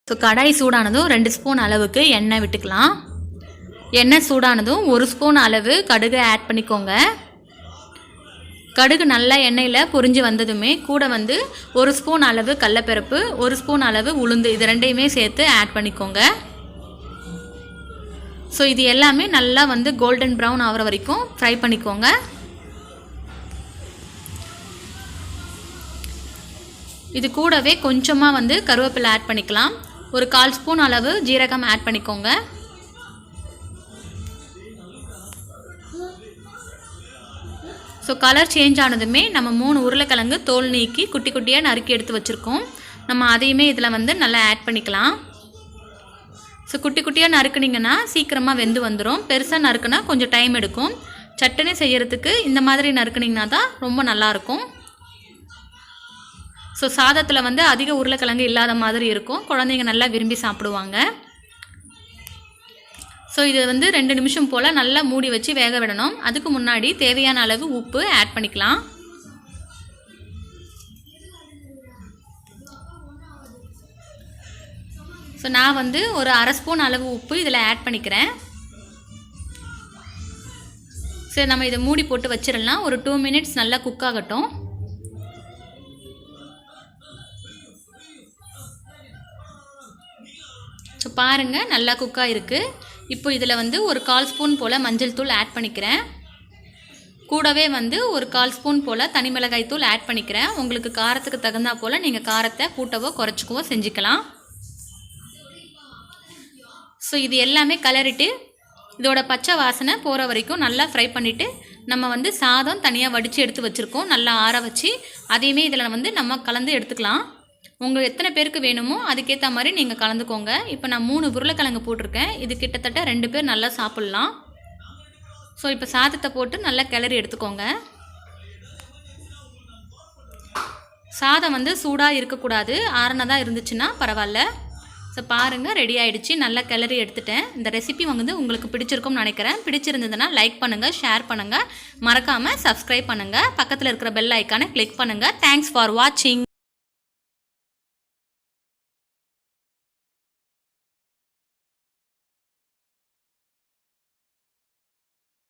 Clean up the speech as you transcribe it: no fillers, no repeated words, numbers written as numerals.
So கடாய் சூடானதும் 2 spoon அளவுக்கு எண்ணெய் விட்டுக்கலாம். எண்ணெய் சூடானதும் 1 ஸ்பூன் அளவு கடுகு ஆட் பண்ணிக்கோங்க. கடுகு நல்லா எண்ணெயில் பொரிஞ்சு வந்ததுமே கூட 1 ஸ்பூன் அளவு கடலைப்பருப்பு, 1 ஸ்பூன் அளவு உளுந்து, இது ரெண்டையுமே சேர்த்து ஆட் பண்ணிக்கோங்க. ஸோ இது எல்லாமே நல்லா கோல்டன் ப்ரௌன் ஆகிற வரைக்கும் ஃப்ரை பண்ணிக்கோங்க. இது கூடவே கொஞ்சமாக கருவேப்பிலை ஆட் பண்ணிக்கலாம். ஒரு 1/4 ஸ்பூன் அளவு ஜீரகம் ஆட் பண்ணிக்கோங்க. ஸோ கலர் சேஞ்ச் ஆனதுமே நம்ம 3 உருளைக்கிழங்கு தோல் நீக்கி குட்டி குட்டியாக நறுக்கி எடுத்து வச்சுருக்கோம். நம்ம அதையுமே இதில் நல்லா ஆட் பண்ணிக்கலாம். ஸோ குட்டி குட்டியாக நறுக்குனிங்கன்னா சீக்கிரமாக வெந்து வந்துடும். பெருசாக நறுக்குனா கொஞ்சம் டைம் எடுக்கும். சட்னி செய்கிறதுக்கு இந்த மாதிரி நறுக்குனிங்கன்னா தான் ரொம்ப நல்லாயிருக்கும். ஸோ சாதத்தில் அதிக உருளைக்கிழங்கு இல்லாத மாதிரி இருக்கும். குழந்தைங்க நல்லா விரும்பி சாப்பிடுவாங்க. ஸோ இது 2 நிமிஷம் போல் நல்லா மூடி வச்சு வேக விடணும். அதுக்கு முன்னாடி தேவையான அளவு உப்பு ஆட் பண்ணிக்கலாம். ஸோ நான் ஒரு 1/2 ஸ்பூன் அளவு உப்பு இதில் ஆட் பண்ணிக்கிறேன். சரி, நம்ம இதை மூடி போட்டு வச்சிடலாம். ஒரு 2 மினிட்ஸ் நல்லா குக் ஆகட்டும். ஸோ பாருங்கள், நல்லா குக்காக இருக்குது. இப்போ இதில் ஒரு 1/4 ஸ்பூன் போல் மஞ்சள் தூள் ஆட் பண்ணிக்கிறேன். கூடவே ஒரு 1/4 ஸ்பூன் போல் தனி மிளகாய் தூள் ஆட் பண்ணிக்கிறேன். உங்களுக்கு காரத்துக்கு தகுந்தா போல் நீங்கள் காரத்தை கூட்டவோ குறைச்சிக்கவோ செஞ்சுக்கலாம். ஸோ இது எல்லாமே கலரிட்டு இதோட பச்சை வாசனை போகிற வரைக்கும் நல்லா ஃப்ரை பண்ணிவிட்டு நம்ம சாதம் தனியாக வடித்து எடுத்து வச்சுருக்கோம். நல்லா ஆற வச்சு அதையுமே இதில் நம்ம கலந்து எடுத்துக்கலாம். உங்களுக்கு எத்தனை பேருக்கு வேணுமோ அதுக்கேற்ற மாதிரி நீங்கள் கலந்துக்கோங்க. இப்போ நான் 3 உருளைக்கிழங்கு போட்டிருக்கேன். இது கிட்டத்தட்ட 2 பேர் நல்லா சாப்பிட்லாம். ஸோ இப்போ சாதத்தை போட்டு நல்லா கிளறி எடுத்துக்கோங்க. சாதம் சூடாக இருக்கக்கூடாது, ஆறுனதாக இருந்துச்சுன்னா பரவாயில்ல. ஸோ பாருங்கள், ரெடி ஆகிடுச்சு. நல்லா கிளறி எடுத்துட்டேன். இந்த ரெசிபி உங்களுக்கு பிடிச்சிருக்கும்னு நினைக்கிறேன். பிடிச்சிருந்ததுன்னா லைக் பண்ணுங்கள், ஷேர் பண்ணுங்கள், மறக்காமல் சப்ஸ்கிரைப் பண்ணுங்கள். பக்கத்தில் இருக்கிற பெல் ஐக்கானை கிளிக் பண்ணுங்கள். தேங்க்ஸ் ஃபார் வாட்சிங்.